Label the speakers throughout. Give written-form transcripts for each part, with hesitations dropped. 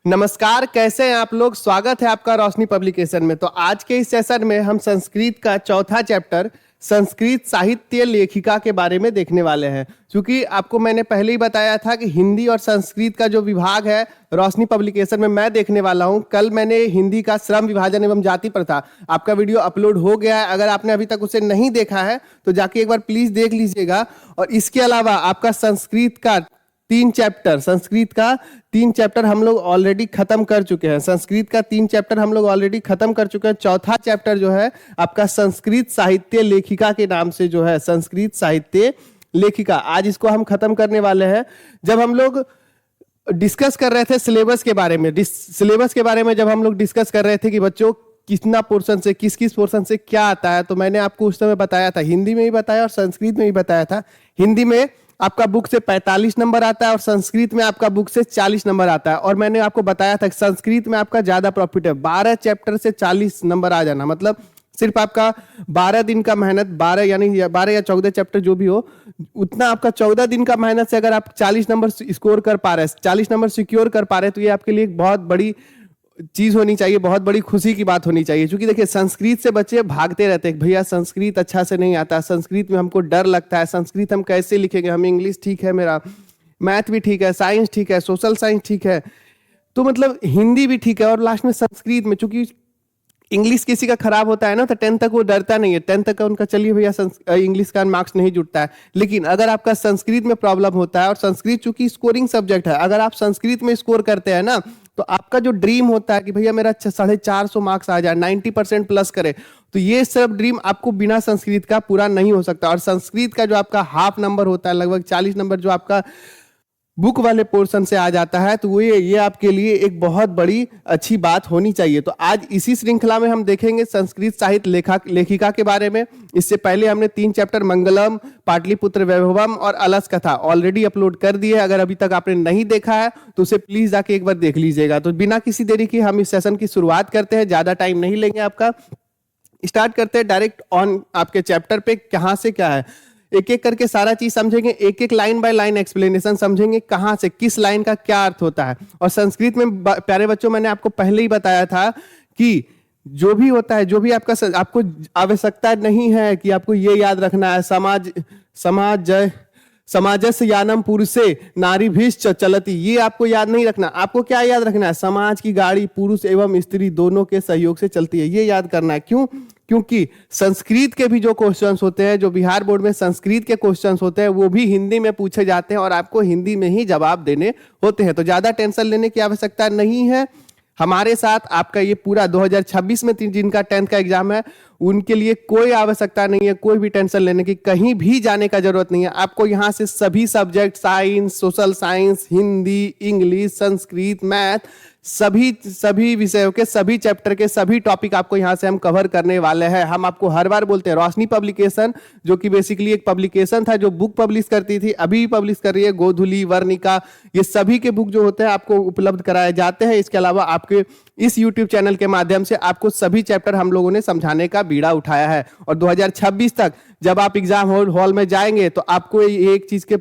Speaker 1: नमस्कार, कैसे हैं आप लोग। स्वागत है आपका रोशनी पब्लिकेशन में। तो आज के इस सेशन में हम संस्कृत का चौथा चैप्टर संस्कृत साहित्य लेखिका के बारे में देखने वाले हैं। क्योंकि आपको मैंने पहले ही बताया था कि हिंदी और संस्कृत का जो विभाग है रोशनी पब्लिकेशन में मैं देखने वाला हूं। कल मैंने हिंदी का श्रम विभाजन एवं जाति प्रथा आपका वीडियो अपलोड हो गया है। अगर आपने अभी तक उसे नहीं देखा है तो जाके एक बार प्लीज देख लीजिएगा। और इसके अलावा आपका संस्कृत का तीन चैप्टर हम लोग ऑलरेडी खत्म कर चुके हैं। संस्कृत का 3 चैप्टर हम लोग ऑलरेडी खत्म कर चुके हैं। चौथा चैप्टर जो है आपका संस्कृत साहित्य लेखिका के नाम से जो है संस्कृत साहित्य लेखिका, आज इसको हम खत्म करने वाले हैं। जब हम लोग डिस्कस कर रहे थे सिलेबस के बारे में जब हम लोग डिस्कस कर रहे थे कि बच्चों कितना पोर्शन से किस पोर्शन से क्या आता है, तो मैंने आपको उस समय बताया था, हिंदी में भी बताया और संस्कृत में भी बताया था। हिंदी में आपका बुक से 45 नंबर आता है और संस्कृत में आपका बुक से 40 नंबर आता है। और मैंने आपको बताया था कि संस्कृत में आपका ज्यादा प्रॉफिट है। 12 चैप्टर से 40 नंबर आ जाना मतलब सिर्फ आपका 12 दिन का मेहनत, 12 या 14 चैप्टर जो भी हो, उतना आपका 14 दिन का मेहनत से अगर आप 40 नंबर स्कोर कर पा रहे हैं, 40 नंबर सिक्योर कर पा रहे हैं, तो ये आपके लिए एक बहुत बड़ी चीज होनी चाहिए, बहुत बड़ी खुशी की बात होनी चाहिए। क्योंकि देखिए संस्कृत से बच्चे भागते रहते हैं, भैया संस्कृत अच्छा से नहीं आता, संस्कृत में हमको डर लगता है, संस्कृत हम कैसे लिखेंगे, हम इंग्लिश ठीक है, मेरा मैथ भी ठीक है, साइंस ठीक है, सोशल साइंस ठीक है, तो मतलब हिंदी भी ठीक है, और लास्ट में संस्कृत में चूंकि इंग्लिश किसी का खराब होता है ना, तो 10 तक वो डरता नहीं है। 10 तक का उनका चलिए भैया इंग्लिश का मार्क्स नहीं जुटता है। लेकिन अगर आपका संस्कृत में प्रॉब्लम होता है, और संस्कृत चूंकि स्कोरिंग सब्जेक्ट है, अगर आप संस्कृत में स्कोर करते हैं ना, तो आपका जो ड्रीम होता है कि भैया मेरा 450 मार्क्स आ जाए, 90% प्लस करे, तो ये सब ड्रीम आपको बिना संस्कृत का पूरा नहीं हो सकता। और संस्कृत का जो आपका हाफ नंबर होता है, लगभग 40 नंबर जो आपका बुक वाले पोर्शन से आ जाता है, तो ये आपके लिए एक बहुत बड़ी अच्छी बात होनी चाहिए। तो आज इसी श्रृंखला में हम देखेंगे संस्कृत साहित्य लेखिका के बारे में। इससे पहले हमने 3 चैप्टर मंगलम, पाटलिपुत्र वैभवम और अलस कथा ऑलरेडी अपलोड कर दिए। अगर अभी तक आपने नहीं देखा है तो उसे प्लीज जाके एक बार देख लीजिएगा। तो बिना किसी देरी की हम इस सेशन की शुरुआत करते हैं, ज्यादा टाइम नहीं लेंगे आपका। स्टार्ट करते हैं डायरेक्ट ऑन आपके चैप्टर पे, कहां से क्या है, एक एक करके सारा चीज समझेंगे, एक एक लाइन बाय लाइन एक्सप्लेनेशन समझेंगे, कहां से किस लाइन का क्या अर्थ होता है। और संस्कृत में प्यारे बच्चों मैंने आपको पहले ही बताया था कि जो भी होता है, जो भी आपको आवश्यकता नहीं है कि आपको ये याद रखना है, समाजस्य यानम पुरुषे नारीभिश्च चलती, ये आपको याद नहीं रखना। आपको क्या याद रखना है, समाज की गाड़ी पुरुष एवं स्त्री दोनों के सहयोग से चलती है, ये याद करना है। क्यों? क्योंकि संस्कृत के भी जो क्वेश्चंस होते हैं, जो बिहार बोर्ड में संस्कृत के क्वेश्चंस होते हैं, वो भी हिंदी में पूछे जाते हैं और आपको हिंदी में ही जवाब देने होते हैं। तो ज्यादा टेंशन लेने की आवश्यकता नहीं है। हमारे साथ आपका ये पूरा 2026 में जिनका 10th का एग्जाम है, उनके लिए कोई आवश्यकता नहीं है, कोई भी टेंशन लेने की, कहीं भी जाने का जरूरत नहीं है। आपको यहाँ से सभी subject, science, social science, Hindi, English, Sanskrit, math, सभी विषयों के सभी चैप्टर के सभी टॉपिक आपको यहाँ से हम कवर करने वाले हैं। हम आपको हर बार बोलते हैं, रोशनी पब्लिकेशन जो कि बेसिकली एक पब्लिकेशन था जो बुक पब्लिश करती थी, अभी भी पब्लिश कर रही है, गोधुली, वर्णिका, ये सभी के बुक जो होते हैं आपको उपलब्ध कराए जाते हैं। इसके अलावा आपके इस YouTube चैनल के माध्यम से आपको सभी चैप्टर हम लोगों ने समझाने का बीड़ा उठाया है। और 2026 तक जब आप एग्जाम हॉल में जाएंगे तो आपको एक चीज के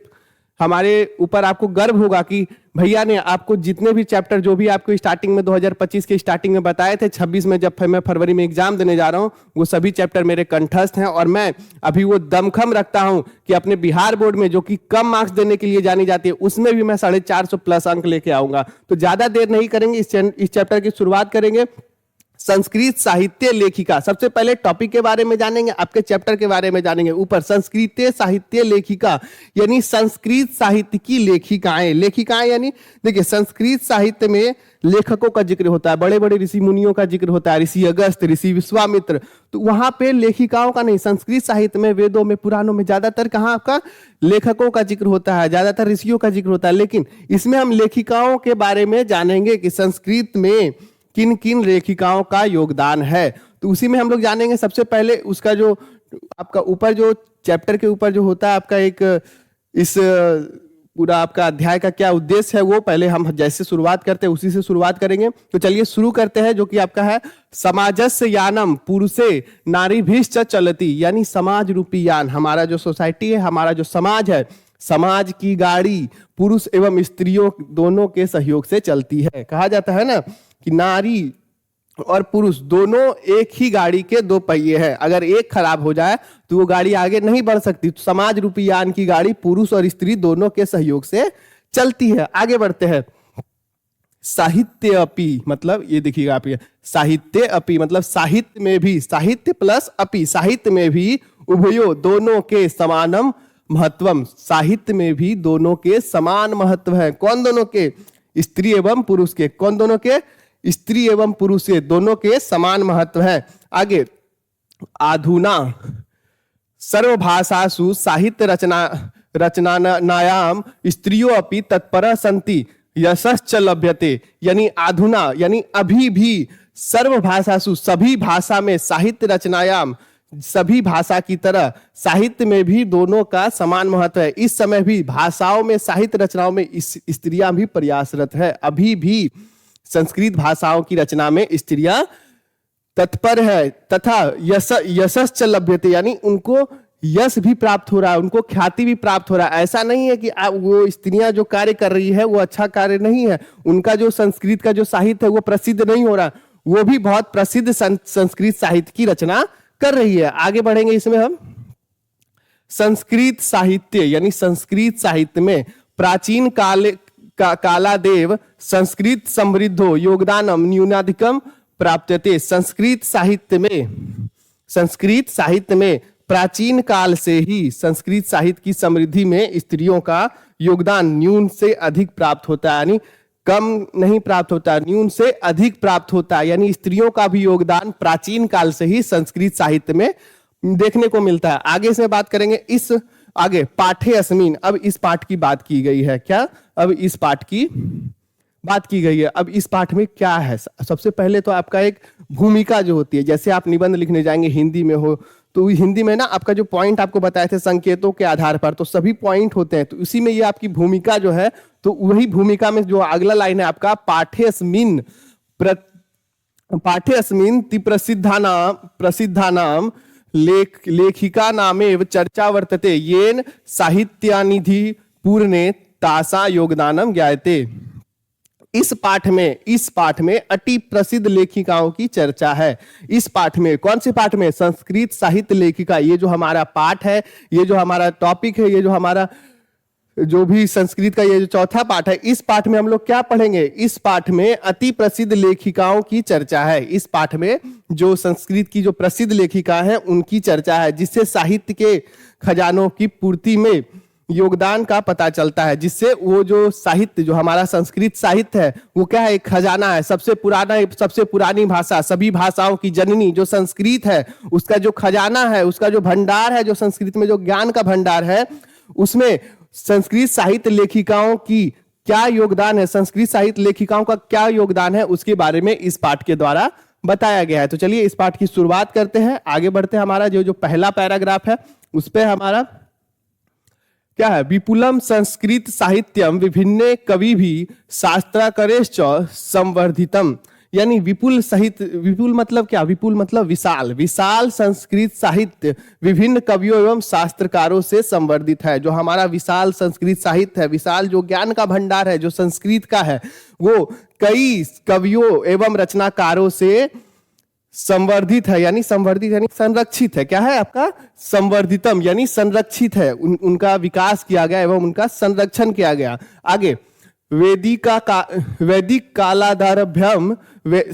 Speaker 1: हमारे ऊपर आपको गर्व होगा कि भैया ने आपको जितने भी चैप्टर जो भी आपको स्टार्टिंग में 2025 के स्टार्टिंग में बताए थे, 26 में जब मैं फरवरी में एग्जाम देने जा रहा हूं, वो सभी चैप्टर मेरे कंठस्थ हैं। और मैं अभी वो दमखम रखता हूं कि अपने बिहार बोर्ड में जो कि कम मार्क्स देने के लिए जानी जाती है, उसमें भी मैं 450 प्लस अंक लेके आऊंगा। तो ज्यादा देर नहीं करेंगे, इस चैप्टर की शुरुआत करेंगे। संस्कृत साहित्य लेखिका, सबसे पहले टॉपिक के बारे में जानेंगे, आपके चैप्टर के बारे में जानेंगे। ऊपर संस्कृत साहित्य लेखिका यानी संस्कृत साहित्य की लेखिकाएं यानी देखिए संस्कृत साहित्य में लेखकों का जिक्र होता है, बड़े बड़े ऋषि मुनियों का जिक्र होता है, ऋषि अगस्त, ऋषि विश्वामित्र, तो वहां पे लेखिकाओं का नहीं। संस्कृत साहित्य में, वेदों में, पुराणों में ज्यादातर कहाँ आपका लेखकों का जिक्र होता है, ज्यादातर ऋषियों का जिक्र होता है। लेकिन इसमें हम लेखिकाओं के बारे में जानेंगे कि संस्कृत में किन किन लेखिकाओं का योगदान है। तो उसी में हम लोग जानेंगे। सबसे पहले उसका जो आपका ऊपर जो चैप्टर के ऊपर जो होता है आपका एक इस पूरा आपका अध्याय का क्या उद्देश्य है, वो पहले हम जैसे शुरुआत करते हैं उसी से शुरुआत करेंगे। तो चलिए शुरू करते हैं, जो कि आपका है समाजस्य यानम पुरुषे नारीभिश्च चलती, यानी समाज रूपी यान, हमारा जो सोसाइटी है, हमारा जो समाज है, समाज की गाड़ी पुरुष एवं स्त्रियों दोनों के सहयोग से चलती है। कहा जाता है ना कि नारी और पुरुष दोनों एक ही गाड़ी के दो पहिए हैं, अगर एक खराब हो जाए तो वो गाड़ी आगे नहीं बढ़ सकती। तो समाज रूपी यान की गाड़ी पुरुष और स्त्री दोनों के सहयोग से चलती है। आगे बढ़ते हैं। साहित्य अपि मतलब ये देखिएगा आप, साहित्य अपि मतलब साहित्य में भी, साहित्य प्लस अपि, साहित्य में भी उभयो दोनों के समानम महत्वम, साहित्य में भी दोनों के समान महत्व है। कौन दोनों के? स्त्री एवं पुरुष के। कौन दोनों के? स्त्री एवं पुरुष के, दोनों के समान महत्व है। आगे, आधुना सर्वभाषासु साहित्य रचनायाम स्त्रियों अपि तत्पर संति यशश्च लभ्यते, यानी आधुना यानी अभी भी सर्वभाषासु सभी भाषा में, साहित्य रचनायाम सभी भाषा की तरह साहित्य में भी दोनों का समान महत्व है। इस समय भी भाषाओं में, साहित्य रचनाओं में स्त्रियां भी प्रयासरत है। अभी भी संस्कृत भाषाओं की रचना में स्त्रियां तत्पर है। तथा यशश्च लभ्यते यानी उनको यश भी प्राप्त हो रहा है, उनको ख्याति भी प्राप्त हो रहा है। ऐसा नहीं है कि वो स्त्रियां जो कार्य कर रही है वो अच्छा कार्य नहीं है, उनका जो संस्कृत का जो साहित्य है वो प्रसिद्ध नहीं हो रहा, वो भी बहुत प्रसिद्ध संस्कृत साहित्य की रचना कर रही है। आगे बढ़ेंगे इसमें हम। संस्कृत साहित्य यानी संस्कृत साहित्य में प्राचीन कालादेव संस्कृत समृद्धो योगदानम न्यूनाधिकम प्राप्यते। संस्कृत साहित्य में प्राचीन काल से ही संस्कृत साहित्य की समृद्धि में स्त्रियों का योगदान न्यून से अधिक प्राप्त होता है, यानी कम नहीं प्राप्त होता, न्यून से अधिक प्राप्त होता है। यानी स्त्रियों का भी योगदान प्राचीन काल से ही संस्कृत साहित्य में देखने को मिलता है। आगे इसमें बात करेंगे। इस आगे पाठे अस्मिन, अब इस पाठ की बात की गई है। क्या? अब इस पाठ की बात की गई है। अब इस पाठ में क्या है? सबसे पहले तो आपका एक भूमिका जो होती है, जैसे आप निबंध लिखने जाएंगे हिंदी में हो तो हिंदी में ना आपका जो पॉइंट आपको बताए थे संकेतों के आधार पर, तो सभी पॉइंट होते हैं, तो उसी में ये आपकी भूमिका जो है, तो वही भूमिका में जो अगला लाइन है आपका पाठ्यस्मिन ति प्रसिद्धानाम लेखिका नामेव चर्चा वर्तते येन साहित्यानिधि पूर्णे तासा योगदानम ज्ञायते। इस पाठ में अति प्रसिद्ध लेखिकाओं की चर्चा है। इस पाठ में, कौन से पाठ में? संस्कृत साहित्य लेखिका। ये जो हमारा पाठ है, ये जो हमारा टॉपिक है, ये जो हमारा जो भी संस्कृत का ये जो चौथा पाठ है, इस पाठ में हम लोग क्या पढ़ेंगे? इस पाठ में अति प्रसिद्ध लेखिकाओं की चर्चा है। इस पाठ में जो संस्कृत की जो प्रसिद्ध लेखिका है उनकी चर्चा है, जिससे साहित्य के खजानों की पूर्ति में योगदान का पता चलता है, जिससे वो जो साहित्य जो हमारा संस्कृत साहित्य है वो क्या है? एक खजाना है, सबसे पुरानी भाषा, सभी भाषाओं की जननी जो संस्कृत है, उसका जो खजाना है, उसका जो भंडार है, जो संस्कृत में जो ज्ञान का भंडार है, उसमें संस्कृत साहित्य लेखिकाओं की क्या योगदान है, संस्कृत साहित्य लेखिकाओं का क्या योगदान है, उसके बारे में इस पाठ के द्वारा बताया गया है। तो चलिए इस पाठ की शुरुआत करते हैं, आगे बढ़ते हैं। हमारा जो पहला पैराग्राफ है उस पे हमारा क्या है? विपुलम संस्कृत साहित्यम विभिन्न कवि भी शास्त्राकरेश्च संवर्धितम, यानी विपुल साहित्य, विपुल मतलब क्या? विपुल मतलब विशाल, विशाल संस्कृत साहित्य विभिन्न कवियों एवं शास्त्रकारों से संवर्धित है। जो हमारा विशाल संस्कृत साहित्य है, विशाल जो ज्ञान का भंडार है जो संस्कृत का है, वो कई कवियों एवं रचनाकारों से संवर्धित है, यानी संवर्धित यानी संरक्षित है। क्या है आपका? संवर्धितम यानी संरक्षित है, उनका विकास किया गया एवं उनका संरक्षण किया गया। आगे, वैदिक कालादारभ्यम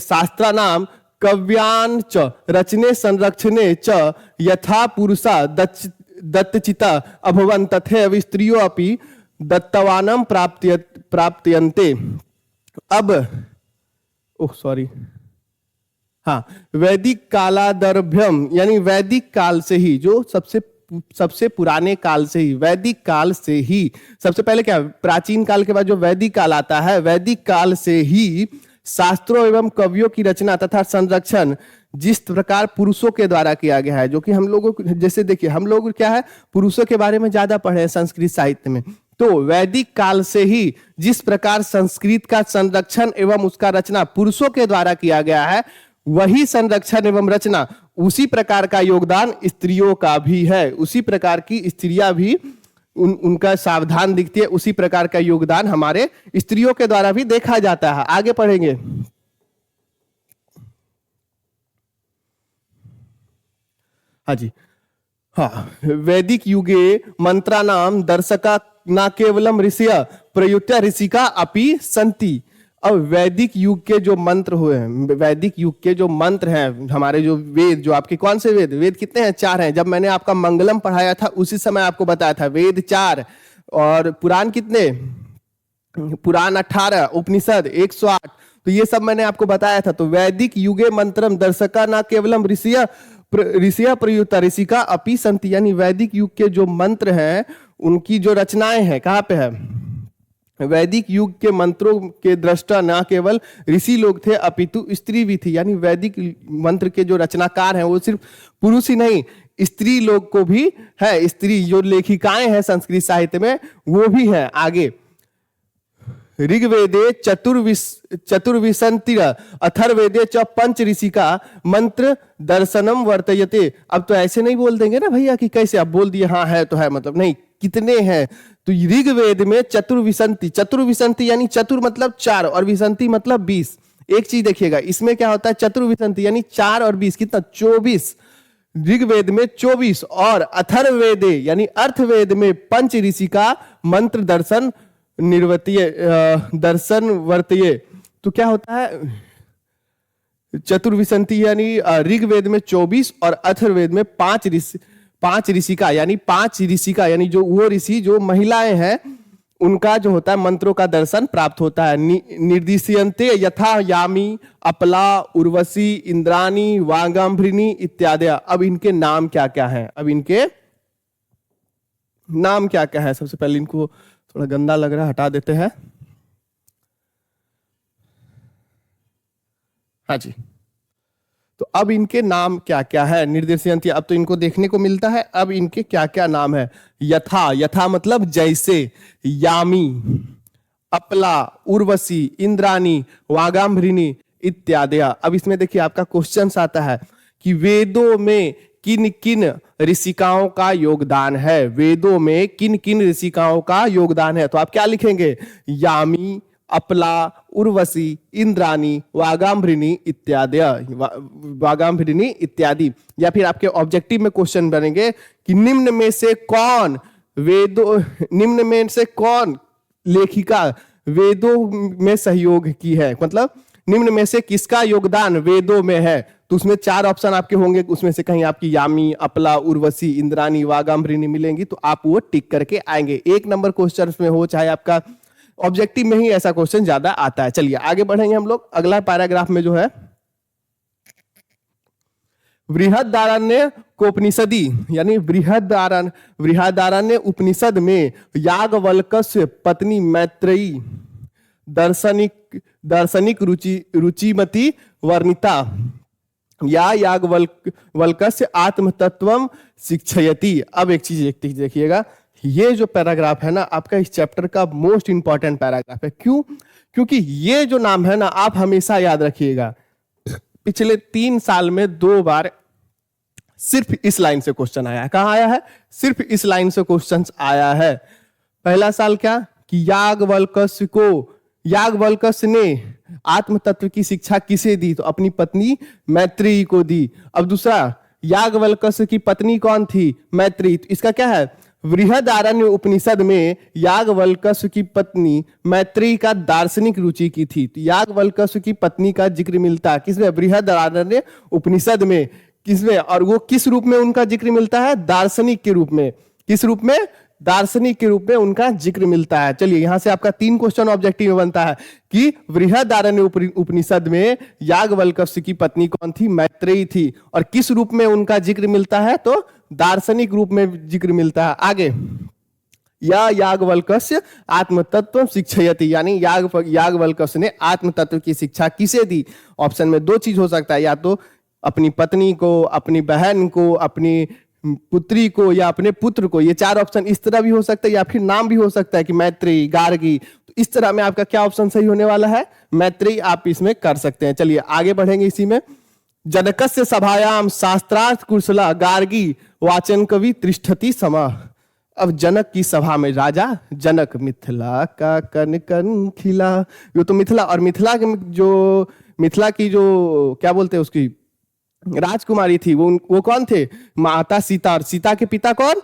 Speaker 1: शास्त्रानाम कव्यान च रचने संरक्षणे च यथा पुरुषा दत्तचिता अभवन् तथैव स्त्रियो अपि दत्तवानम प्राप्यन्ते। अब वैदिक कालादर्भ्यम यानी वैदिक काल से ही, जो सबसे पुराने काल से ही, वैदिक काल से ही, सबसे पहले क्या? प्राचीन काल के बाद जो वैदिक काल आता है, वैदिक काल से ही शास्त्रों एवं कवियों की रचना तथा संरक्षण जिस प्रकार पुरुषों के द्वारा किया गया है, जो कि हम लोगों को, जैसे देखिए हम लोग क्या है, पुरुषों के बारे में ज्यादा पढ़े हैं संस्कृत साहित्य में, तो वैदिक काल से ही जिस प्रकार संस्कृत का संरक्षण एवं उसका रचना पुरुषों के द्वारा किया गया है, वही संरक्षण एवं रचना, उसी प्रकार का योगदान स्त्रियों का भी है। उसी प्रकार की स्त्रियां भी उनका सावधान दिखती है, उसी प्रकार का योगदान हमारे स्त्रियों के द्वारा भी देखा जाता है। आगे पढ़ेंगे। हाँ जी, हाँ, वैदिक युगे मंत्राणाम दर्शका न केवलम ऋषिय प्रयुक्त ऋषिका अपि संति। अब वैदिक युग के जो मंत्र हुए हैं, वैदिक युग के जो मंत्र हैं, हमारे जो वेद, जो आपके कौन से वेद, वेद कितने हैं? 4 हैं। जब मैंने आपका मंगलम पढ़ाया था उसी समय आपको बताया था वेद 4 और पुराण कितने? पुराण 18, उपनिषद 108। तो ये सब मैंने आपको बताया था। तो वैदिक युगे मंत्रम दर्शका न केवलम ऋषिय प्रयुक्ता ऋषिका अपि संति, यानी वैदिक युग के जो मंत्र हैं उनकी जो रचनाएं हैं कहाँ पे है? वैदिक युग के मंत्रों के दृष्टा न केवल ऋषि लोग थे अपितु स्त्री भी थी। यानी वैदिक मंत्र के जो रचनाकार हैं वो सिर्फ पुरुष ही नहीं, स्त्री लोग को भी है। स्त्री जो लेखिकाएं हैं संस्कृत साहित्य में वो भी है। आगे ऋग्वेदे चतुर्विंशतिर अथर्ववेदे च पंच ऋषिका मंत्र दर्शनम वर्तयते। अब तो ऐसे नहीं बोल देंगे ना भैया कि कैसे, आप बोल दिए हाँ है तो है, मतलब नहीं, कितने हैं? तो ऋग्वेद में चतुर्विंशति, चतुर्विंशति यानी चतुर मतलब 4 और विंशति मतलब 20। एक चीज देखिएगा, इसमें क्या होता है? चतुर्विंशति यानी 4 और 20 कितना? 24। ऋग्वेद में 24 और अथर्ववेदे यानी अर्थवेद में पंच ऋषि का मंत्र दर्शन निर्वर्तीय दर्शन वर्तये। तो क्या होता है? चतुर्विंशति यानी ऋग्वेद में 24 और अथर्ववेद में 5 ऋषि का, यानी 5 ऋषि का, यानी जो वो ऋषि जो महिलाएं हैं उनका जो होता है मंत्रों का दर्शन प्राप्त होता है। निर्दिश्यन्ते यथा यामी अपला उर्वशी इंद्राणी वागाम्भृणी इत्यादि। अब इनके नाम क्या क्या हैं? अब इनके नाम क्या क्या है? सबसे पहले इनको थोड़ा गंदा लग रहा है, हटा देते हैं। हाँ जी, तो अब इनके नाम क्या क्या है? निर्देशयंती, अब तो इनको देखने को मिलता है। अब इनके क्या क्या नाम है? यथा, यथा मतलब जैसे, यामी, अपला, उर्वशी, इंद्राणी, वागाम्भृणी इत्यादि। अब इसमें देखिए आपका क्वेश्चन आता है कि वेदों में किन किन ऋषिकाओं का योगदान है? वेदों में किन किन ऋषिकाओं का योगदान है? तो आप क्या लिखेंगे? यामी, अपला, उर्वशी, इंद्राणी, वागाम्भृणी इत्यादि, वागाम्भृणी इत्यादि। या फिर आपके ऑब्जेक्टिव में क्वेश्चन बनेंगे कि निम्न में से कौन लेखिका वेदों में सहयोग की है? मतलब निम्न में से किसका योगदान वेदों में है? तो उसमें 4 ऑप्शन आपके होंगे, उसमें से कहीं आपकी यामी, अपला, उर्वशी, इंद्राणी, वागाम्भृणी मिलेंगी, तो आप वो टिक करके आएंगे। 1 नंबर क्वेश्चन में हो चाहे आपका ऑब्जेक्टिव में ही ऐसा क्वेश्चन ज्यादा आता है। चलिए आगे बढ़ेंगे हम लोग। अगला पैराग्राफ में जो है बृहदारण्य कोपनिषदि, यानी बृहदारण्य उपनिषद में याज्ञवल्क्य पत्नी मैत्रेयी दार्शनिक रुचिमती वर्णिता या याज्ञवल्क्य आत्मतत्वम शिक्षयति। अब एक चीज देखिएगा, ये जो पैराग्राफ है ना आपका इस चैप्टर का मोस्ट इंपॉर्टेंट पैराग्राफ है। क्यों? क्योंकि ये जो नाम है ना आप हमेशा याद रखिएगा, पिछले 3 साल में 2 बार सिर्फ इस लाइन से क्वेश्चन आया है। कहां आया है? सिर्फ इस लाइन से क्वेश्चन आया है। पहला साल क्या कि याज्ञवल्क्य ने आत्म तत्व की शिक्षा किसे दी? तो अपनी पत्नी मैत्रेयी को दी। अब दूसरा, याज्ञवल्क्य की पत्नी कौन थी? मैत्रेयी। तो इसका क्या है? बृहदारण्य उपनिषद में याज्ञवल्क्य की पत्नी मैत्रेयी का दार्शनिक रुचि की थी। तो याज्ञवल्क्य की पत्नी का जिक्र मिलता है किसमें? बृहदारण्य उपनिषद में। किसमें? और वो किस रूप में उनका जिक्र मिलता है? दार्शनिक के रूप में। किस रूप में? दार्शनिक के रूप में उनका जिक्र मिलता है। चलिए यहां से आपका 3 क्वेश्चन ऑब्जेक्टिव में बनता है कि बृहदारण्य उपनिषद में याज्ञवल्क्य की पत्नी कौन थी? मैत्रेयी थी। और किस रूप में उनका जिक्र मिलता है? तो दार्शनिक रूप में जिक्र मिलता है। आगे, या याज्ञवल्क्य आत्मतत्व शिक्षयति, यानी याज्ञवल्क्य ने आत्मतत्व की शिक्षा किसे दी? ऑप्शन में 2 चीज हो सकता है, या तो अपनी पत्नी को, अपनी बहन को, अपनी पुत्री को, या अपने पुत्र को। ये 4 ऑप्शन इस तरह भी हो सकता है, या फिर नाम भी हो सकता है कि मैत्रेयी, गार्गी। तो इस तरह में आपका क्या ऑप्शन सही होने वाला है? मैत्रेयी आप इसमें कर सकते हैं। चलिए आगे बढ़ेंगे इसी में। जनकस्य सभायाम शास्त्रार्थ कुशला गार्गी वाचन कवि तिष्ठति समा। अब जनक की सभा में राजा जनक, मिथिला का कन कन खिला, वो तो मिथिला, और मिथिला के जो मिथिला की जो क्या बोलते हैं उसकी राजकुमारी थी, वो कौन थे? माता सीता, और सीता के पिता कौन?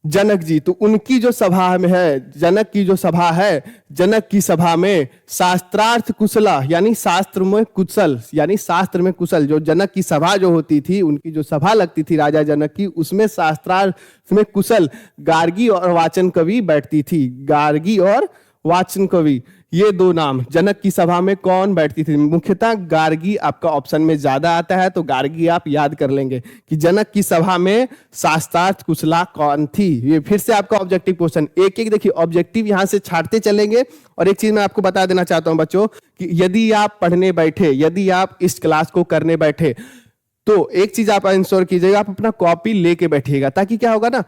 Speaker 1: जनक जी। तो उनकी जो सभा में है, जनक की जो सभा है, जनक की सभा में शास्त्रार्थ कुशला, यानी शास्त्र में कुशल, यानी शास्त्र में कुशल, जो जनक की सभा जो होती थी, उनकी जो सभा लगती थी राजा जनक की, उसमें शास्त्रार्थ में कुशल गार्गी और वाचन कवि बैठती थी। गार्गी और वाचन कवि, ये दो नाम। जनक की सभा में कौन बैठती थी? मुख्यतः गार्गी आपका ऑप्शन में ज्यादा आता है, तो गार्गी आप याद कर लेंगे कि जनक की सभा में शास्त्रार्थ कुशला कौन थी। ये फिर से आपका ऑब्जेक्टिव क्वेश्चन, एक एक देखिए ऑब्जेक्टिव यहां से छाटते चलेंगे। और एक चीज मैं आपको बता देना चाहता हूं बच्चों, कि यदि आप पढ़ने बैठे, यदि आप इस क्लास को करने बैठे, तो एक चीज आप इंश्योर कीजिएगा, आप अपना कॉपी लेके बैठिएगा, ताकि क्या होगा ना,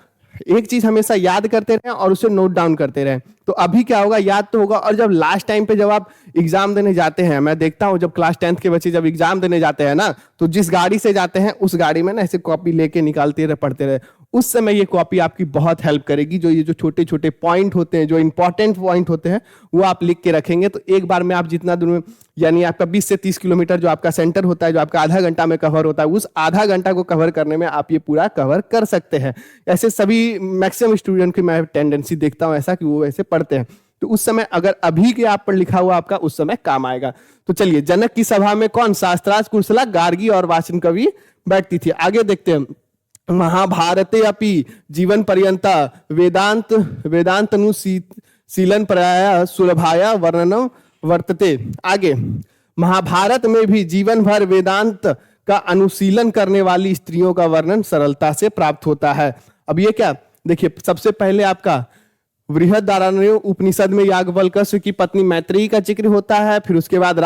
Speaker 1: एक चीज हमेशा याद करते रहें और उसे नोट डाउन करते रहें। तो अभी क्या होगा, याद तो होगा, और जब लास्ट टाइम पे जब आप एग्जाम देने जाते हैं, मैं देखता हूं जब क्लास 10th के बच्चे जब एग्जाम देने जाते हैं ना, तो जिस गाड़ी से जाते हैं उस गाड़ी में ना ऐसे कॉपी लेके निकालते रहे, पढ़ते रहे, उस समय ये कॉपी आपकी बहुत हेल्प करेगी। जो ये जो छोटे छोटे पॉइंट होते हैं, जो इंपॉर्टेंट पॉइंट होते हैं, वो आप लिख के रखेंगे, तो एक बार में आप जितना दूर में, यानी आपका 20 से 30 किलोमीटर जो आपका सेंटर होता है, जो आपका आधा घंटा में कवर होता है, उस आधा घंटा को कवर करने में आप ये पूरा कवर कर सकते हैं। ऐसे सभी मैक्सिमम स्टूडेंट की मैं टेंडेंसी देखता हूं ऐसा, कि वो ऐसे पढ़ते हैं, तो उस समय अगर अभी के आप पर लिखा हुआ आपका उस समय काम आएगा। तो चलिए, जनक की सभा में कौन? शास्त्रार्थ कुशला गार्गी और वाचन कवि बैठती थी। आगे देखते हैं, महाभारते अपि जीवन पर्यंता वेदांत वेदांतनुशीलन प्राय सुलभाया वर्णनम वर्तते। आगे, महाभारत में भी जीवन भर वेदांत का अनुशीलन करने वाली स्त्रियों का वर्णन सरलता से प्राप्त होता है। अब ये क्या, देखिए सबसे पहले आपका बृहदारण्यक उपनिषद में याज्ञवल्क्य की पत्नी मैत्रेयी का जिक्र होता है। फिर उसके बाद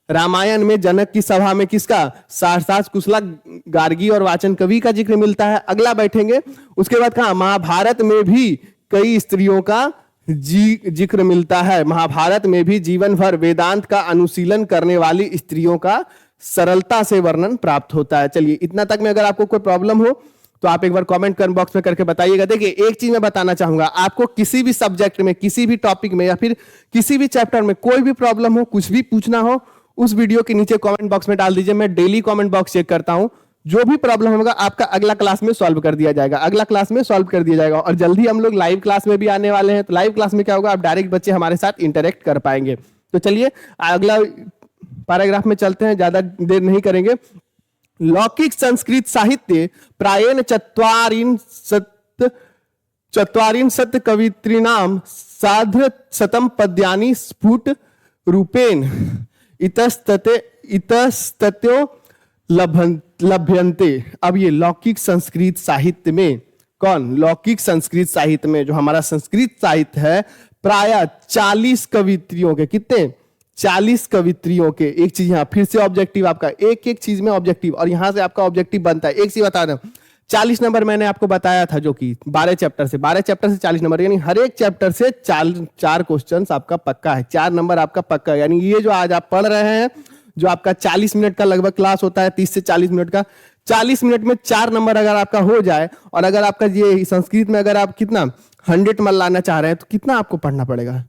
Speaker 1: रामायण में जनक की सभा में किसका? शास्त्रार्थ कुशला गार्गी और वाचन कवि का जिक्र मिलता है। अगला बैठेंगे, उसके बाद कहा महाभारत में भी कई स्त्रियों का जिक्र मिलता है। महाभारत में भी जीवन भर वेदांत का अनुशीलन करने वाली स्त्रियों का सरलता से वर्णन प्राप्त होता है। चलिए, इतना तक में अगर आपको कोई प्रॉब्लम हो तो आप एक बार कमेंट कर बॉक्स में करके बताइएगा। देखिए, एक चीज मैं बताना चाहूंगा, आपको किसी भी सब्जेक्ट में, किसी भी टॉपिक में, या फिर किसी भी चैप्टर में कोई भी प्रॉब्लम हो, कुछ भी पूछना हो, उस वीडियो के नीचे कमेंट बॉक्स में डाल दीजिए। मैं डेली कमेंट बॉक्स चेक करता हूं, जो भी प्रॉब्लम होगा आपका अगला क्लास में सॉल्व कर दिया जाएगा, अगला क्लास में सॉल्व कर दिया जाएगा। और जल्दी हम लोग लाइव क्लास में भी आने वाले हैं, तो लाइव क्लास में क्या होगा, आप डायरेक्ट बच्चे हमारे साथ इंटरेक्ट कर पाएंगे। तो चलिए अगला पैराग्राफ में चलते हैं, ज्यादा देर नहीं करेंगे। लौकिक संस्कृत साहित्य प्रायेण चत्वारिंशत् कवित्रीणाम सार्ध शतम पद्यानि स्फुट रूपेण इतस्ततो लभ्यन्ते। अब ये लौकिक संस्कृत साहित्य में कौन? लौकिक संस्कृत साहित्य में जो हमारा संस्कृत साहित्य है, प्राय 40 कवित्रियों के, कितने? 40 कवित्रियों के। एक चीज यहाँ फिर से ऑब्जेक्टिव आपका, एक एक चीज में ऑब्जेक्टिव, और यहां से आपका ऑब्जेक्टिव बनता है। एक चीज बता रहा हूं, 40 नंबर मैंने आपको बताया था, जो कि 12 चैप्टर से 40 नंबर, यानी हर एक चैप्टर से 4 क्वेश्चन आपका पक्का है, 4 नंबर आपका पक्का है। यानी ये जो आज आप पढ़ रहे हैं, जो आपका 40 मिनट का लगभग क्लास होता है, 30 से 40 मिनट का, 40 मिनट में 4 नंबर अगर आपका हो जाए, और अगर आपका ये संस्कृत में अगर आप कितना 100 में लाना चाह रहे हैं, तो कितना आपको पढ़ना पड़ेगा?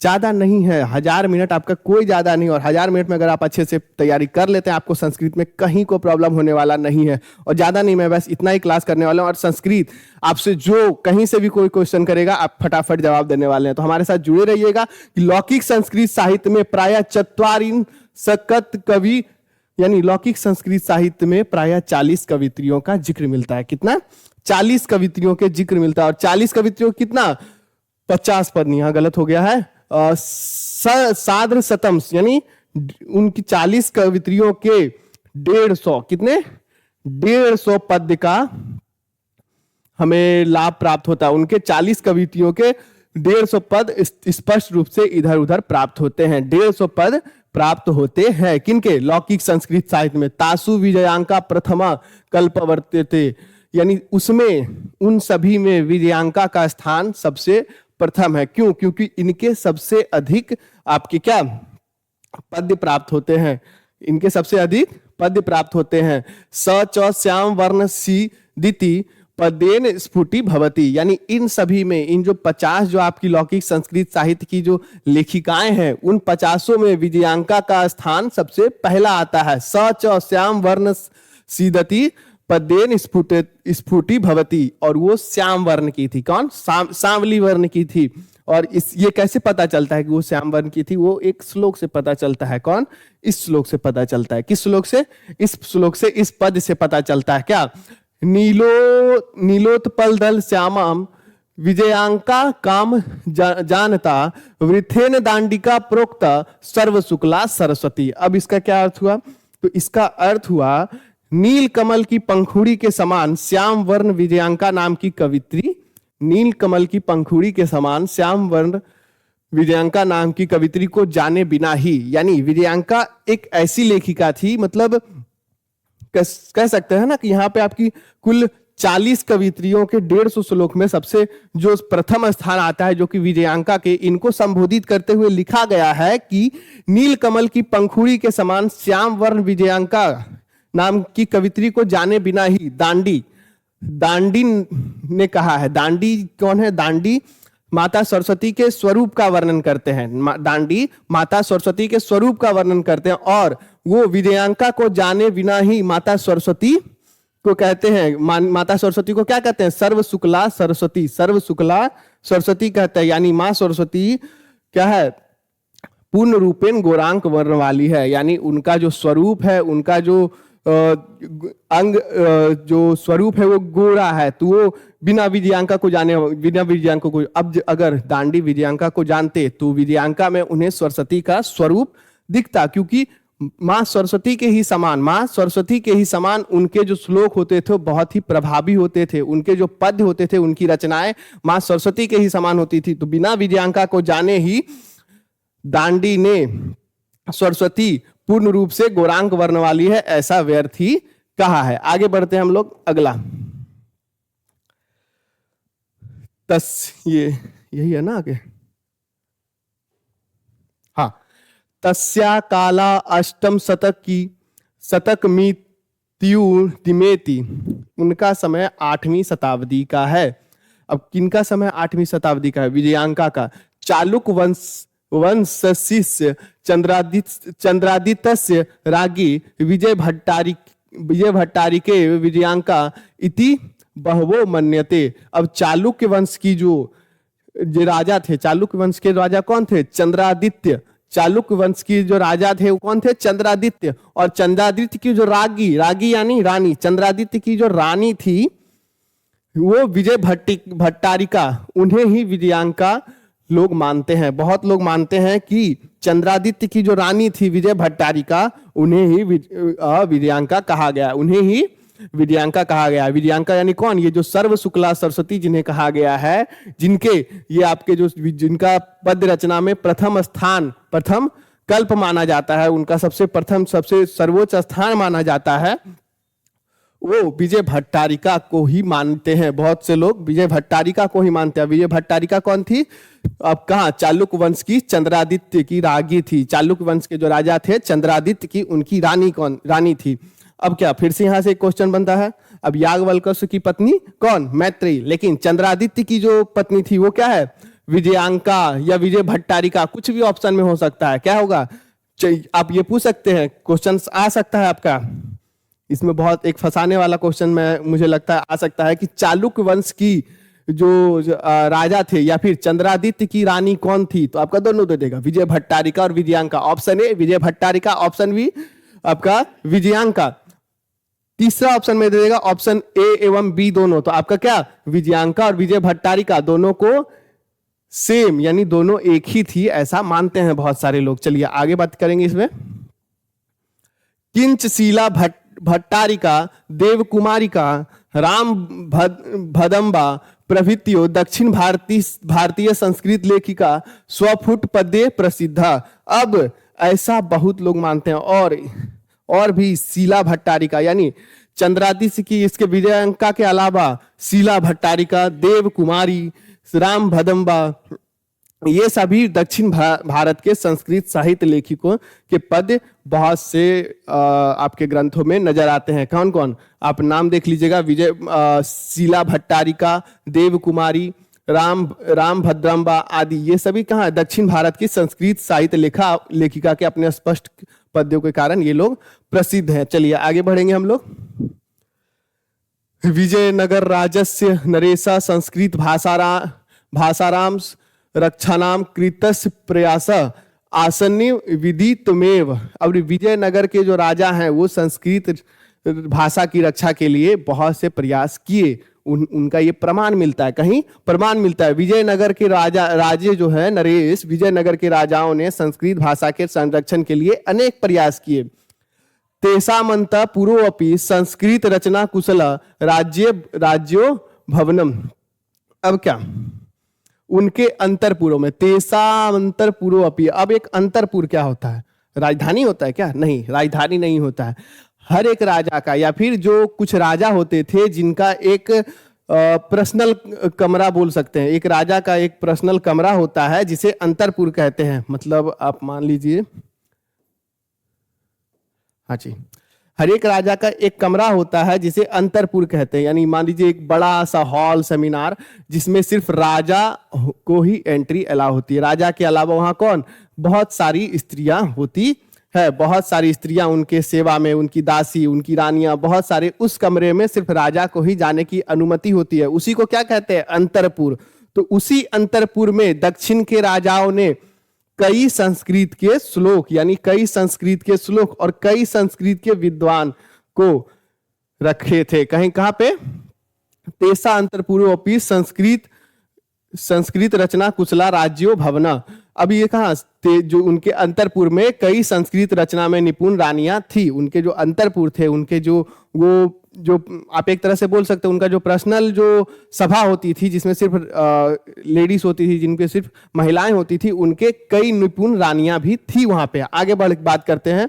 Speaker 1: ज्यादा नहीं है, 1000 मिनट आपका कोई ज्यादा नहीं। और 1000 मिनट में अगर आप अच्छे से तैयारी कर लेते हैं, आपको संस्कृत में कहीं को प्रॉब्लम होने वाला नहीं है। और ज्यादा नहीं, मैं बस इतना ही क्लास करने वाला हूं। और संस्कृत आपसे जो कहीं से भी कोई क्वेश्चन करेगा, आप फटाफट जवाब देने वाले हैं। तो हमारे साथ जुड़े रहिएगा कि लौकिक संस्कृत साहित्य में प्राय 40 कवि, यानी लौकिक संस्कृत साहित्य में प्राय 40 कवित्रियों का जिक्र मिलता है। कितना? 40 कवित्रियों के जिक्र मिलता है। और 40 कवित्रियों कितना? 50 पद नहीं, यहां गलत हो गया है, सार्ध शतम, यानी उनकी 40 कवित्रियों के 150, कितने? 150 पद का हमें लाभ प्राप्त होता है। उनके 40 कवित्रियों के 150 पद स्पष्ट रूप से इधर उधर प्राप्त होते हैं। 150 पद प्राप्त होते हैं किनके? लौकिक संस्कृत साहित्य में। तासु विजयांका प्रथमा कल्पवर्तते, यानी उसमें, उन सभी में विजयांका का स्थान सबसे प्रथम है। क्यों? क्योंकि इनके सबसे अधिक आपके क्या पद्य प्राप्त होते हैं, इनके सबसे अधिक पद्य प्राप्त होते हैं। स च श्याम वर्ण सी दिति पदेन स्फुटी भवती, यानी इन सभी में, इन जो 50 जो आपकी लौकिक संस्कृत साहित्य की जो लेखिकाएं हैं, उन 50 में विजयांका का स्थान सबसे पहला आता है। स च श्याम वर्ण सीदती पदेन स्फुटी भवती, और वो श्याम वर्ण की थी। कौन? सांवली वर्ण की थी। और इस ये कैसे पता चलता है कि वो श्याम वर्ण की थी? वो एक श्लोक से पता चलता है। कौन? इस श्लोक से पता चलता है। किस श्लोक से? इस श्लोक से, इस पद से पता चलता है। क्या? नीलोत्पल दल श्यामाम विजयांका काम जानता वृथेन दांडिका प्रोक्त सर्व शुक्ला सरस्वती। अब इसका क्या अर्थ हुआ? तो इसका अर्थ हुआ नील कमल की पंखुड़ी के समान श्याम वर्ण विजयांका नाम की कवित्री, नील कमल की पंखुड़ी के समान श्याम वर्ण विजयांका नाम की कवित्री को जाने बिना ही, यानी विजयांका एक ऐसी लेखिका थी, मतलब कह सकते हैं ना कि यहाँ पे आपकी कुल 40 कवित्रियों के 150 श्लोक में सबसे जो प्रथम स्थान आता है, जो कि विजयांका के, इनको संबोधित करते हुए लिखा गया है कि नील कमल की पंखुड़ी के समान श्याम वर्ण विजयांका नाम की कवित्री को जाने बिना ही दांडी ने कहा है। दांडी कौन है? दांडी माता सरस्वती के स्वरूप का वर्णन करते हैं। दांडी माता सरस्वती के स्वरूप का वर्णन करते हैं, और वो विजयांका को जाने बिना ही माता सरस्वती को कहते हैं। माता सरस्वती को क्या कहते हैं? सर्व शुक्ला सरस्वती, सर्व शुक्ला सरस्वती कहते हैं। यानी माँ सरस्वती क्या है? पूर्ण रूपेण गौरांक वर्ण वाली है, यानी उनका जो स्वरूप है, उनका जो अंग जो स्वरूप है वो गोरा है। तो वो बिना विजयांका को, अब अगर दांडी विजयांका को जानते तो विजयांका में उन्हें सरस्वती का स्वरूप दिखता, क्योंकि माँ सरस्वती के ही समान उनके जो श्लोक होते थे बहुत ही प्रभावी होते थे, उनके जो पद्य होते थे, उनकी रचनाएं माँ सरस्वती के ही समान होती थी। तो बिना विजयांका को जाने ही दांडी ने सरस्वती पूर्ण रूप से गौरांक वर्ण वाली है, ऐसा व्यर्थ ही कहा है। आगे बढ़ते हैं हम लोग। अगला ये यही है ना आगे? हाँ, तस्या काला अष्टम शतक तिमेति, उनका समय 8वीं शताब्दी का है। अब किनका समय 8वीं शताब्दी का है? विजयांका का। चालुक वंश शिष्य चंद्रादित्य रागी विजय भट्टारी के विजयांका इति बहवो मन्यते। अब चालुक्य वंश की जो राजा थे, चालुक्य वंश के राजा कौन थे? चंद्रादित्य। चालुक्य वंश की जो राजा थे वो कौन थे? चंद्रादित्य। और चंद्रादित्य की जो रागी यानी रानी, चंद्रादित्य की जो रानी थी वो विजय भट्टारिका, उन्हें ही विजयांका लोग मानते हैं। बहुत लोग मानते हैं कि चंद्रादित्य की जो रानी थी विजय भट्टारिका, उन्हें ही विजयांका कहा गया, उन्हें ही विजयांका कहा गया। विजयांका यानी कौन? ये जो सर्व शुक्ला सरस्वती जिन्हें कहा गया है, जिनके ये आपके जो जिनका पद्य रचना में प्रथम कल्प माना जाता है, उनका सबसे सर्वोच्च स्थान माना जाता है, वो विजय भट्टारिका को ही मानते हैं। बहुत से लोग विजय भट्टारिका को ही मानते हैं। विजय भट्टारिका कौन थी? अब कहा? चालुक्य वंश की चंद्रादित्य की रागी थी। चालुक्य वंश के जो राजा थे चंद्रादित्य की, उनकी रानी थी। अब क्या फिर से यहां से एक क्वेश्चन बनता है। अब याज्ञवल्क्य की पत्नी कौन? मैत्री। लेकिन चंद्रादित्य की जो पत्नी थी वो क्या है? विजयांका या विजय भट्टारिका, कुछ भी ऑप्शन में हो सकता है। क्या होगा? आप ये पूछ सकते हैं, क्वेश्चन आ सकता है आपका इसमें। बहुत एक फंसाने वाला क्वेश्चन में मुझे लगता है आ सकता है कि चालुक्य वंश की जो राजा थे या फिर चंद्रादित्य की रानी कौन थी? तो आपका दोनों दे देगा, विजय भट्टारिका और Vijayanka. Option A Vijay Bhattarika, option B आपका विजयांका। तीसरा ऑप्शन में दे देगा ऑप्शन ए एवं बी दोनों। तो आपका क्या? विजयांका और विजय भट्टारिका दोनों को सेम, यानी दोनों एक ही थी, ऐसा मानते हैं बहुत सारे लोग। चलिए आगे बात करेंगे इसमें। किंच शीला भट्टारिका देवकुमारिका राम भदम्बा प्रभृतियों दक्षिण भारतीय संस्कृत लेखिका स्वफुट पद्य प्रसिद्धा। अब ऐसा बहुत लोग मानते हैं, और भी शीला भट्टारिका यानी चंद्रादित्य की, इसके विजयांका के अलावा शीला भट्टारिका, देव कुमारी, राम भदम्बा ये सभी दक्षिण भारत के संस्कृत साहित्य लेखकों के पद बहुत से आपके ग्रंथों में नजर आते हैं। कौन कौन आप नाम देख लीजिएगा, विजय शीला भट्टारिका, देव कुमारी, राम भद्रम्बा आदि, ये सभी कहाँ दक्षिण भारत की संस्कृत साहित्य लेखिका के अपने स्पष्ट पद्यों के कारण ये लोग प्रसिद्ध हैं। चलिए आगे बढ़ेंगे हम लोग। विजयनगर राजस्य नरेशा संस्कृत भाषाराम रक्षानाम कृतस्य प्रयास आसन्नि विदितमेव। अब विजयनगर के जो राजा हैं वो संस्कृत भाषा की रक्षा के लिए बहुत से प्रयास किए। उनका ये प्रमाण मिलता है, कहीं प्रमाण मिलता है। विजयनगर के राजे जो है नरेश, विजयनगर के राजाओं ने संस्कृत भाषा के संरक्षण के लिए अनेक प्रयास किए। तेषामंत पूर्वोपि संस्कृत रचना कुशल राज्यो भवनम। अब क्या उनके अंतरपुरों में, तेषामंतरपूर्वोपि, अब एक अंतरपुर क्या होता है? राजधानी होता है क्या? नहीं, राजधानी नहीं होता है। हर एक राजा का, या फिर जो कुछ राजा होते थे जिनका एक पर्सनल कमरा बोल सकते हैं, एक राजा का एक पर्सनल कमरा होता है जिसे अंतरपुर कहते हैं। मतलब आप मान लीजिए, हाँ जी, हर एक राजा का एक कमरा होता है जिसे अंतरपुर कहते हैं। यानी मान लीजिए एक बड़ा सा हॉल, सेमिनार, जिसमें सिर्फ राजा को ही एंट्री अलाउ होती है। राजा के अलावा वहां कौन? बहुत सारी स्त्रियां होती है, बहुत सारी स्त्रियां उनके सेवा में, उनकी दासी, उनकी रानियां, बहुत सारे, उस कमरे में सिर्फ राजा को ही जाने की अनुमति होती है। उसी को क्या कहते हैं? अंतरपुर। तो उसी अंतरपुर में दक्षिण के राजाओं ने कई संस्कृत के श्लोक, यानी कई संस्कृत के श्लोक और कई संस्कृत के विद्वान को रखे थे। कहीं कहां पे? तेसा अंतरपुरोपि संस्कृत रचना कुशला राज्यो भवना। अब ये कहा, जो उनके अंतरपुर में कई संस्कृत रचना में निपुण रानियां थी। उनके जो अंतरपुर थे, उनके जो आप एक तरह से बोल सकते हैं उनका जो पर्सनल जो सभा होती थी, जिसमें सिर्फ लेडीज होती थी, जिनके सिर्फ महिलाएं होती थी, उनके कई निपुण रानियां भी थी वहां पे। आगे बढ़ बात करते हैं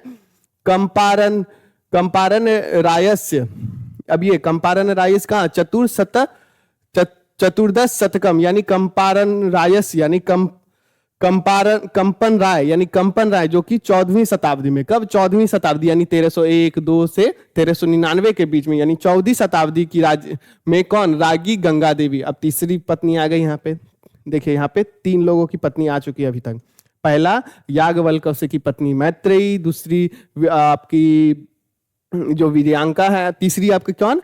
Speaker 1: कंपारन रायस्य। अब ये कंपारन रायस का चतुर्दश शतकम, यानी कंपारन रायस, यानी कंपन राय, यानी कंपन राय, जो कि 14वीं शताब्दी में, कब? 14वीं शताब्दी, यानी 1301-2 से 1399 के बीच में, यानी 14वीं शताब्दी की में कौन? रागी गंगा देवी। अब तीसरी पत्नी आ गई यहाँ पे। देखिए यहाँ पे 3 लोगों की पत्नी आ चुकी है अभी तक। पहला याज्ञवल्क्य की पत्नी मैत्रेयी, दूसरी आपकी जो विजयांका है, तीसरी आपकी कौन?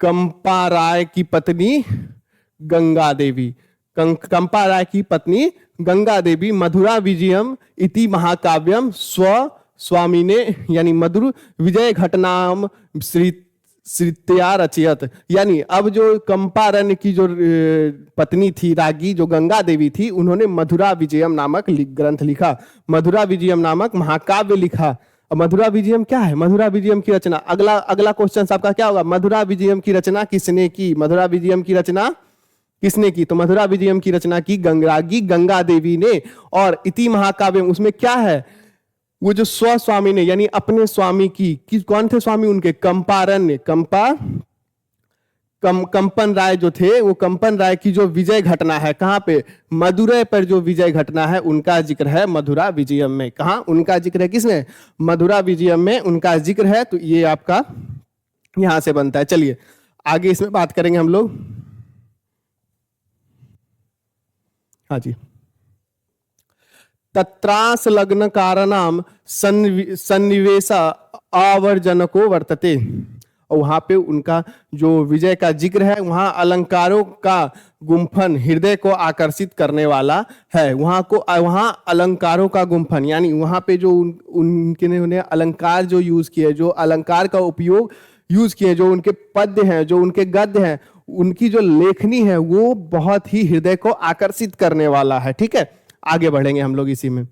Speaker 1: कंपा राय की पत्नी गंगा देवी। कंपा राय की पत्नी गंगा देवी मधुरा विजयम इति महाकाव्यम स्वामिने, यानी मधुर विजय घटनाम श्रित्या रचयत। यानी अब जो कंपारन की जो पत्नी थी, रागी जो गंगा देवी थी, उन्होंने मधुरा विजयम नामक ग्रंथ लिखा, मधुरा विजयम नामक महाकाव्य लिखा। अब मधुरा विजयम क्या है? मधुरा विजयम की रचना, अगला क्वेश्चन आपका क्या होगा? मधुरा विजयम की रचना किसने की? मधुरा विजयम की रचना किसने की? तो मधुरा विजयम की रचना की रागी गंगा देवी ने। और इति महाकाव्य, उसमें क्या है? वो जो स्वस्वामी ने, यानी अपने स्वामी की, कौन थे स्वामी उनके? कंपारन ने। कंपन राय जो थे, वो कंपन राय की जो विजय घटना है, कहां पे? मदुरै पर जो विजय घटना है, उनका जिक्र है मधुरा विजयम में। कहां उनका जिक्र है? किसमें? मधुरा विजयम में उनका जिक्र है। तो ये आपका यहां से बनता है। चलिए आगे इसमें बात करेंगे हम लोग। हाँ जी, तत्रास लग्न कारणम सन्निवेश आवर्जनको वर्तते। और वहां पे उनका जो विजय का जिक्र है, वहां अलंकारों का गुंफन हृदय को आकर्षित करने वाला है। वहां अलंकारों का गुंफन, यानी वहां पे जो उन्हें अलंकार जो यूज किए, जो अलंकार का उपयोग यूज किए, जो उनके पद्य हैं, जो उनके गद्य हैं, उनकी जो लेखनी है वो बहुत ही हृदय को आकर्षित करने वाला है। ठीक है, आगे बढ़ेंगे हम लोग इसी में।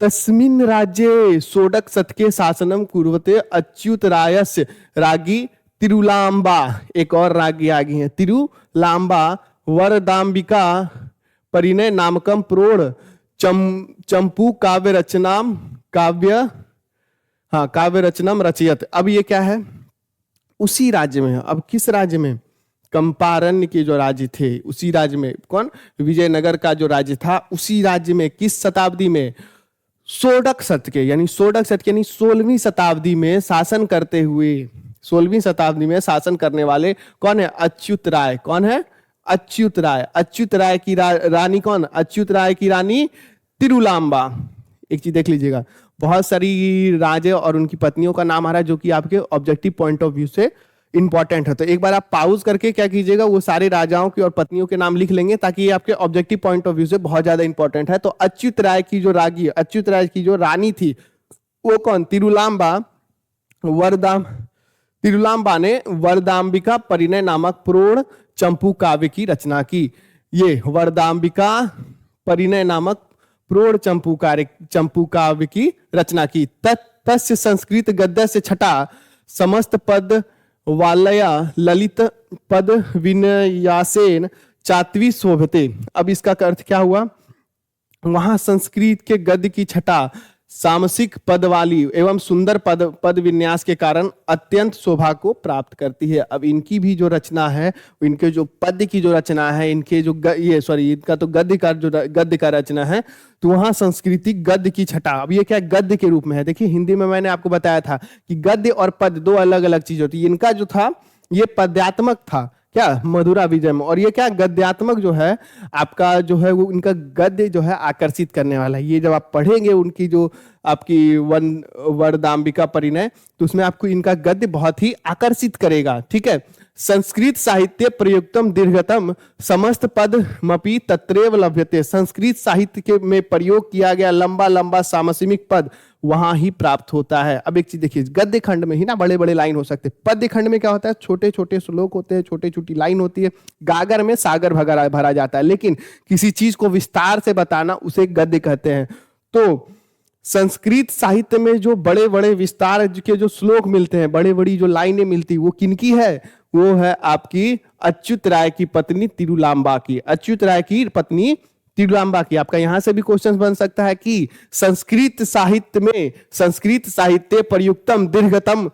Speaker 1: तस्मिन् राज्ये षोडश शतके शासनम कुर्वते अच्युत रायस्य रागी तिरुलांबा। एक और रागी आ गई है, तिरुलांबा वरदांबिका परिणय नामकम प्रोढ़ चंपू काव्य रचनम रचयत। अब ये क्या है? उसी राज्य में है। अब किस राज्य में? कंपारण्य के जो राज्य थे उसी राज्य में, कौन, विजयनगर का जो राज्य था उसी राज्य में किस शताब्दी में, षोडश शतक के यानी 16वीं शताब्दी में शासन करते हुए, 16वीं शताब्दी में शासन करने वाले कौन है, अच्युत राय। कौन है, अच्युत राय। अच्युत राय की रानी कौन, अच्युत राय की रानी तिरुलांबा। एक चीज देख लीजिएगा, बहुत सारी राजे और उनकी पत्नियों का नाम आ रहा है जो कि आपके ऑब्जेक्टिव पॉइंट ऑफ व्यू से इंपॉर्टेंट है। तो एक बार आप पाउज करके क्या कीजिएगा, वो सारे राजाओं की और पत्नियों के नाम लिख लेंगे ताकि ये आपके ऑब्जेक्टिव पॉइंट ऑफ व्यू से बहुत ज्यादा इंपॉर्टेंट है। तो अच्युत राय की जो रागी, अच्युत राय की जो रानी थी वो कौन, तिरुलांबा। तिरुलांबा ने वरदाम्बिका परिणय नामक प्रोढ़ चंपू काव्य की रचना की। ये वरदाम्बिका परिणय नामक प्रोढ़ चंपू काव्य की रचना की। तस्य संस्कृत गद्य से छठा समस्त पद वालया ललित पद विन्यासेन चात्वी शोभते। अब इसका अर्थ क्या हुआ, वहां संस्कृत के गद्य की छटा सामसिक पद वाली एवं सुंदर पद विन्यास के कारण अत्यंत शोभा को प्राप्त करती है। अब इनकी भी जो रचना है, इनके जो पद्य की जो रचना है, इनके जो इनका तो गद्य का रचना है, तो वहां संस्कृतिक गद्य की छटा। अब ये क्या गद्य के रूप में है, देखिए हिंदी में मैंने आपको बताया था कि गद्य और पद दो अलग अलग चीज होती है। इनका जो था ये पद्यात्मक था, क्या, मधुरा विजय में, और ये क्या गद्यात्मक जो है आपका जो है वो इनका गद्य जो है आकर्षित करने वाला है। ये जब आप पढ़ेंगे उनकी जो आपकी वरदाम्बिका परिणय, तो उसमें आपको इनका गद्य बहुत ही आकर्षित करेगा। ठीक है, संस्कृत साहित्य प्रयुक्तम दीर्घतम समस्त पद मपि तत्रैव लभ्यते। संस्कृत साहित्य के में प्रयोग किया गया लंबा लंबा सामसिक पद वहां ही प्राप्त होता है। अब एक चीज देखिए, गद्य खंड में ही ना बड़े बड़े लाइन हो सकते हैं, पद्य खंड में क्या होता है, छोटे छोटे श्लोक होते हैं, छोटे छोटी लाइन होती है। गागर में सागर भरा जाता है, लेकिन किसी चीज को विस्तार से बताना उसे गद्य कहते हैं। तो संस्कृत साहित्य में जो बड़े बड़े विस्तार के जो श्लोक मिलते हैं, बड़ी बड़ी जो लाइनें मिलती, वो किनकी है, वो है आपकी अच्युत राय की पत्नी तिरुलांबा की। अच्युत राय की पत्नी तिरुलांबा की। आपका यहां से भी क्वेश्चन बन सकता है कि संस्कृत साहित्य में, संस्कृत साहित्य प्रयुक्तम दीर्घतम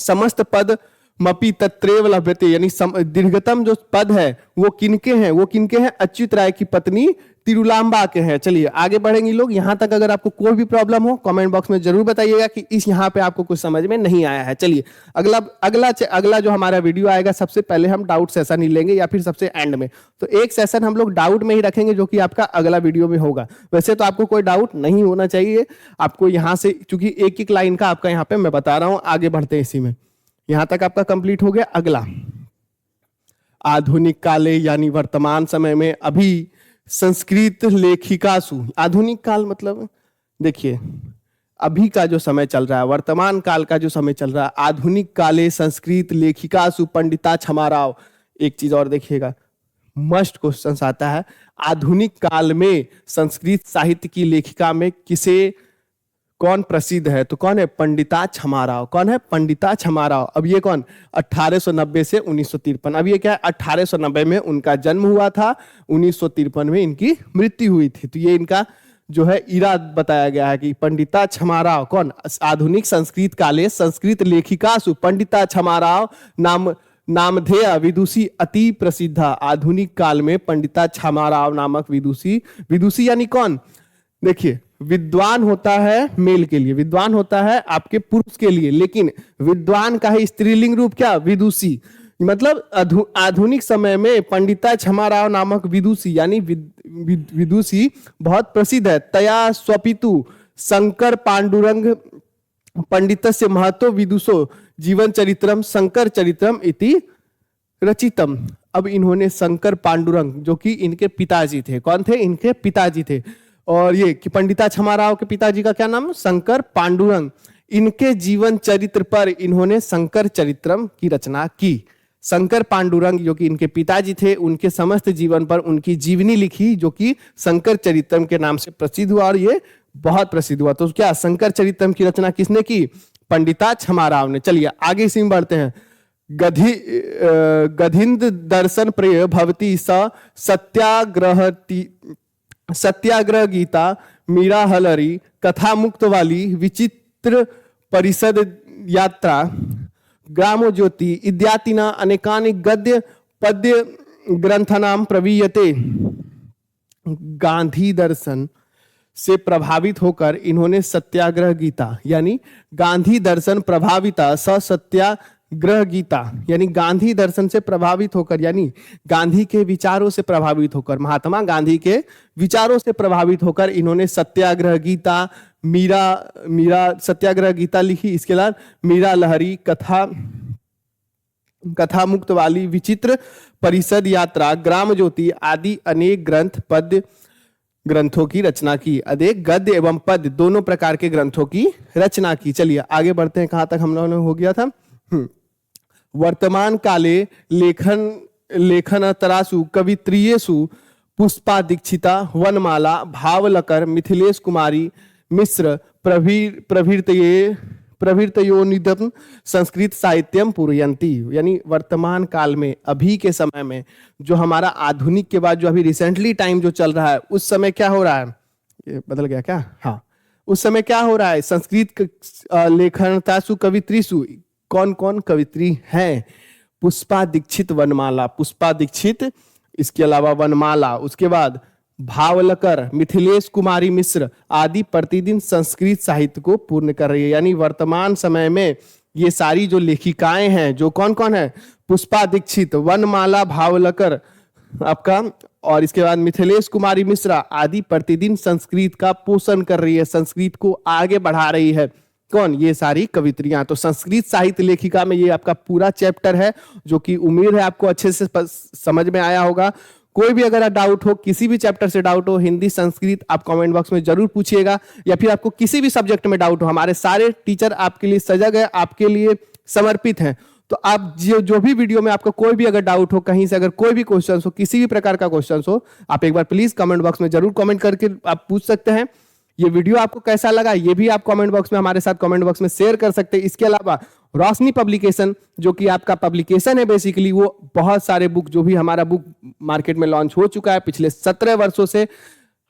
Speaker 1: समस्त पद मपि तत्रैव लभ्यते, यानी दीर्घतम जो पद है वो किनके हैं, वो किनके हैं, अच्युत राय की पत्नी तिरुलांबा के हैं। चलिए आगे बढ़ेंगे लोग। यहां तक अगर आपको कोई भी प्रॉब्लम हो कमेंट बॉक्स में जरूर बताइएगा कि इस यहां पे आपको कुछ समझ में नहीं आया है। चलिए अगला जो हमारा वीडियो आएगा, सबसे पहले हम डाउट सेशन ही लेंगे या फिर सबसे एंड में। तो एक सेशन हम लोग डाउट में ही रखेंगे जो कि आपका अगला वीडियो में होगा। वैसे तो आपको कोई डाउट नहीं होना चाहिए, आपको यहां से, क्योंकि एक एक लाइन का आपका यहाँ पे मैं बता रहा हूं। आगे बढ़ते हैं इसी में। यहां तक आपका कंप्लीट हो गया। अगला, आधुनिक काले यानी वर्तमान समय में अभी संस्कृत लेखिकासु। आधुनिक काल मतलब देखिए अभी का जो समय चल रहा है, वर्तमान काल का जो समय चल रहा है, आधुनिक काले संस्कृत लेखिकासु पंडिता क्षमाराव। एक चीज और देखिएगा, मस्ट क्वेश्चन आता है, आधुनिक काल में संस्कृत साहित्य की लेखिका में किसे, कौन प्रसिद्ध है, तो कौन है, पंडिता क्षमाराव। कौन है, पंडिता क्षमाराव। अब ये कौन, 1890 से 1953। अब ये क्या है, 1890 में उनका जन्म हुआ था, 1953 में इनकी मृत्यु हुई थी। तो ये इनका जो है इरा बताया गया है कि पंडिता क्षमाराव कौन, आधुनिक संस्कृत काले संस्कृत लेखिकासु पंडिता क्षमाराव नामधेय विदुषी अति प्रसिद्ध। आधुनिक काल में पंडिता क्षमाराव नामक विदुषी यानी कौन, देखिए विद्वान होता है मेल के लिए, विद्वान होता है आपके पुरुष के लिए, लेकिन विद्वान का है स्त्रीलिंग रूप क्या, विदुषी। मतलब आधुनिक समय में पंडिता क्षमाराव नामक विदुषी यानी विदुषी बहुत प्रसिद्ध है। तया स्वपितु शंकर पांडुरंग पंडितस्य महतो विदुषो जीवन चरित्रम शंकर चरित्रम इति रचितम। अब इन्होंने शंकर पांडुरंग जो कि इनके पिताजी थे, कौन थे, इनके पिताजी थे, और ये कि पंडिता क्षमाराव के पिताजी का क्या नाम, शंकर पांडुरंग। इनके जीवन चरित्र पर इन्होंने शंकर चरित्रम की रचना की। शंकर पांडुरंग जो कि इनके पिताजी थे, उनके समस्त जीवन पर उनकी जीवनी लिखी जो कि शंकर चरित्रम के नाम से प्रसिद्ध हुआ, और ये बहुत प्रसिद्ध हुआ। तो क्या शंकर चरित्रम की रचना किसने की, पंडिता क्षमाराव ने। चलिए आगे इसी में बढ़ते हैं। गधिंद दर्शन प्रिय भवती स सत्याग्रह गीता मीरा हलरी कथा मुक्त वाली विचित्र परिषद यात्रा ग्रामोज्योति इत्यादिना अनेकानि गद्य पद्य ग्रंथनाम प्रवीयते। गांधी दर्शन से प्रभावित होकर इन्होंने सत्याग्रह गीता यानी गांधी दर्शन प्रभाविता स सत्याग्रह गीता यानी गांधी दर्शन से प्रभावित होकर यानी गांधी के विचारों से प्रभावित होकर, महात्मा गांधी के विचारों से प्रभावित होकर इन्होंने सत्याग्रह गीता, मीरा सत्याग्रह गीता लिखी। इसके बाद मीरा लहरी, कथा मुक्त वाली, विचित्र परिषद यात्रा, ग्राम ज्योति आदि अनेक ग्रंथ पद्य ग्रंथों की रचना की। अनेक गद्य एवं पद्य दोनों प्रकार के ग्रंथों की रचना की। चलिए आगे बढ़ते हैं, कहां तक हम लोगों ने हो गया था। वर्तमान काले लेखनतरासु कवित्रियेषु पुष्पा दीक्षिता, वनमाला, भावलकर, मिथिलेश कुमारी मिश्र प्रभृतयोनिदं संस्कृत साहित्यम पूरयन्ति। यानी वर्तमान काल में, अभी के समय में, जो हमारा आधुनिक के बाद जो अभी रिसेंटली टाइम जो चल रहा है, उस समय क्या हो रहा है, ये बदल गया क्या, हाँ, उस समय क्या हो रहा है, संस्कृत लेखनतासु कवित्रीसु कौन कौन कवित्री हैं, पुष्पा दीक्षित, वनमाला, पुष्पा दीक्षित, इसके अलावा वनमाला, उसके बाद भावलकर, मिथिलेश कुमारी मिश्र आदि प्रतिदिन संस्कृत साहित्य को पूर्ण कर रही है। यानी वर्तमान समय में ये सारी जो लेखिकाएं हैं, जो कौन कौन है, पुष्पा दीक्षित, वनमाला, भावलकर आपका, और इसके बाद मिथिलेश कुमारी मिश्रा आदि प्रतिदिन संस्कृत का पोषण कर रही है, संस्कृत को आगे बढ़ा रही है। कौन, ये सारी कवित्रियां। तो संस्कृत साहित्य लेखिका में ये आपका पूरा चैप्टर है, जो कि उम्मीद है आपको अच्छे से समझ में आया होगा। कोई भी अगर डाउट हो, किसी भी चैप्टर से डाउट हो, हिंदी संस्कृत, आप कमेंट बॉक्स में जरूर पूछिएगा, या फिर आपको किसी भी सब्जेक्ट में डाउट हो, हमारे सारे टीचर आपके लिए सजग है, आपके लिए समर्पित हैं। तो आप जो भी वीडियो में आपको कोई भी अगर डाउट हो, कहीं से अगर कोई भी क्वेश्चन हो, किसी भी प्रकार का क्वेश्चन हो, आप एक बार प्लीज कमेंट बॉक्स में जरूर कमेंट करके आप पूछ सकते हैं। ये वीडियो आपको कैसा लगा, ये भी आप कमेंट बॉक्स में हमारे साथ कमेंट बॉक्स में शेयर कर सकते हैं। इसके अलावा रोशनी पब्लिकेशन, जो कि आपका पब्लिकेशन है बेसिकली, वो बहुत सारे बुक, जो भी हमारा बुक मार्केट में लॉन्च हो चुका है पिछले 17 वर्षों से,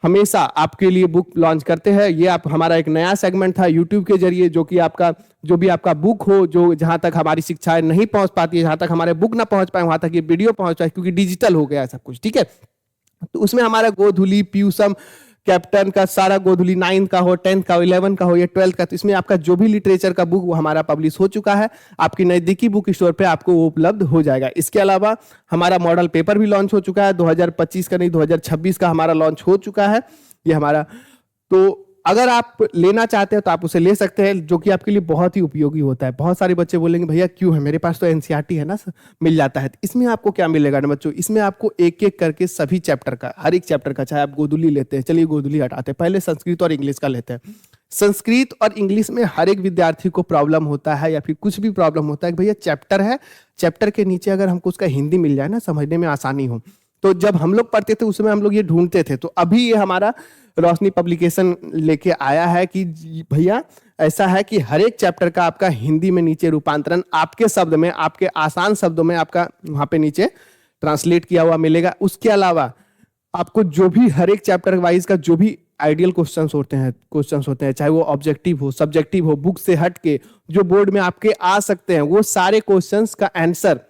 Speaker 1: हमेशा आपके लिए बुक लॉन्च करते हैं। ये आप हमारा एक नया सेगमेंट था यूट्यूब के जरिए, जो कि आपका जो भी आपका बुक हो, जो जहां तक हमारी शिक्षाएं नहीं पहुंच पाती है, जहां तक हमारे बुक ना पहुंच पाए, वहां तक ये वीडियो पहुंच पाए, क्योंकि डिजिटल हो गया है सब कुछ, ठीक है। तो उसमें हमारा गोधुली, प्यूसम, कैप्टन का सारा गोधुली 9 का हो, 10 का हो, 11 का हो या 12 का, तो इसमें आपका जो भी लिटरेचर का बुक वो हमारा पब्लिश हो चुका है, आपकी नजदीकी बुक स्टोर पे आपको वो उपलब्ध हो जाएगा। इसके अलावा हमारा मॉडल पेपर भी लॉन्च हो चुका है, 2025 का नहीं 2026 का हमारा लॉन्च हो चुका है ये हमारा। तो अगर आप लेना चाहते हैं तो आप उसे ले सकते हैं, जो कि आपके लिए बहुत ही उपयोगी होता है। बहुत सारे बच्चे बोलेंगे भैया क्यों है, मेरे पास तो एनसीईआरटी है ना, मिल जाता है। इसमें आपको क्या मिलेगा ना बच्चों, इसमें आपको एक एक करके सभी चैप्टर का, हर एक चैप्टर का, चाहे आप गोधुली लेते हैं, चलिए गोधुली हटाते हैं, पहले संस्कृत और इंग्लिश का लेते हैं। संस्कृत और इंग्लिश में हर एक विद्यार्थी को प्रॉब्लम होता है, या फिर कुछ भी प्रॉब्लम होता है कि भैया चैप्टर है, चैप्टर के नीचे अगर हमको उसका हिंदी मिल जाए ना, समझने में आसानी हो। तो जब हम लोग पढ़ते थे उसमें हम लोग ये ढूंढते थे। तो अभी ये हमारा रोशनी पब्लिकेशन लेके आया है कि भैया ऐसा है कि हर एक चैप्टर का आपका हिंदी में नीचे रूपांतरण आपके शब्द में, आपके आसान शब्दों में आपका वहां पे नीचे ट्रांसलेट किया हुआ मिलेगा। उसके अलावा आपको जो भी हर एक चैप्टर वाइज का जो भी आइडियल क्वेश्चंस होते हैं, चाहे वो ऑब्जेक्टिव हो, सब्जेक्टिव हो, बुक से हट के जो बोर्ड में आपके आ सकते हैं, वो सारे क्वेश्चंस का आंसर,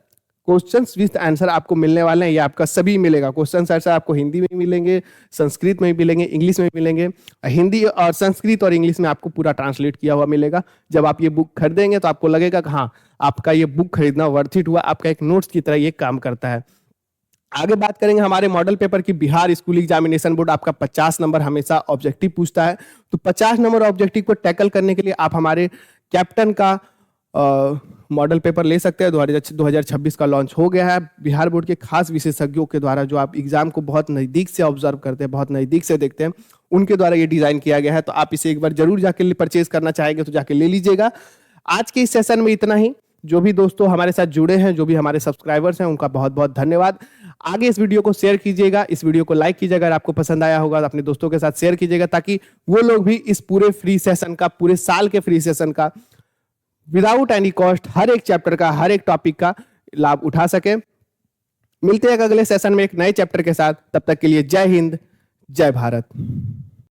Speaker 1: क्वेश्चंस विद आंसर आपको मिलने वाले हैं। ये आपका सभी मिलेगा, क्वेश्चंस आंसर आपको हिंदी में मिलेंगे, संस्कृत में मिलेंगे, इंग्लिश में मिलेंगे। हिंदी और संस्कृत और इंग्लिश में आपको पूरा ट्रांसलेट किया हुआ मिलेगा। जब आप ये बुक खरीदेंगे तो आपको लगेगा कि हाँ, आपका ये बुक खरीदना वर्थ इट हुआ, आपका एक नोट्स की तरह ये काम करता है। आगे बात करेंगे हमारे मॉडल पेपर की। बिहार स्कूल एग्जामिनेशन बोर्ड आपका 50 नंबर हमेशा ऑब्जेक्टिव पूछता है, तो 50 नंबर ऑब्जेक्टिव को टैकल करने के लिए आप हमारे कैप्टन का मॉडल पेपर ले सकते हैं। 2026 का लॉन्च हो गया है। बिहार बोर्ड के खास विशेषज्ञों के द्वारा, जो आप एग्जाम को बहुत नजदीक से ऑब्जर्व करते हैं, बहुत नजदीक से देखते हैं, उनके द्वारा ये डिजाइन किया गया है। तो आप इसे एक बार जरूर जाके परचेज करना चाहेंगे तो जाके ले लीजिएगा। आज के इस सेशन में इतना ही। जो भी दोस्तों हमारे साथ जुड़े हैं, जो भी हमारे सब्सक्राइबर्स हैं, उनका बहुत बहुत धन्यवाद। आगे इस वीडियो को शेयर कीजिएगा, इस वीडियो को लाइक कीजिएगा, अगर आपको पसंद आया होगा तो अपने दोस्तों के साथ शेयर कीजिएगा, ताकि वो लोग भी इस पूरे फ्री सेशन का, पूरे साल के फ्री सेशन का विदाउट एनी कॉस्ट हर एक चैप्टर का, हर एक टॉपिक का लाभ उठा सके। मिलते हैं अगले सेशन में एक नए चैप्टर के साथ। तब तक के लिए जय हिंद, जय भारत।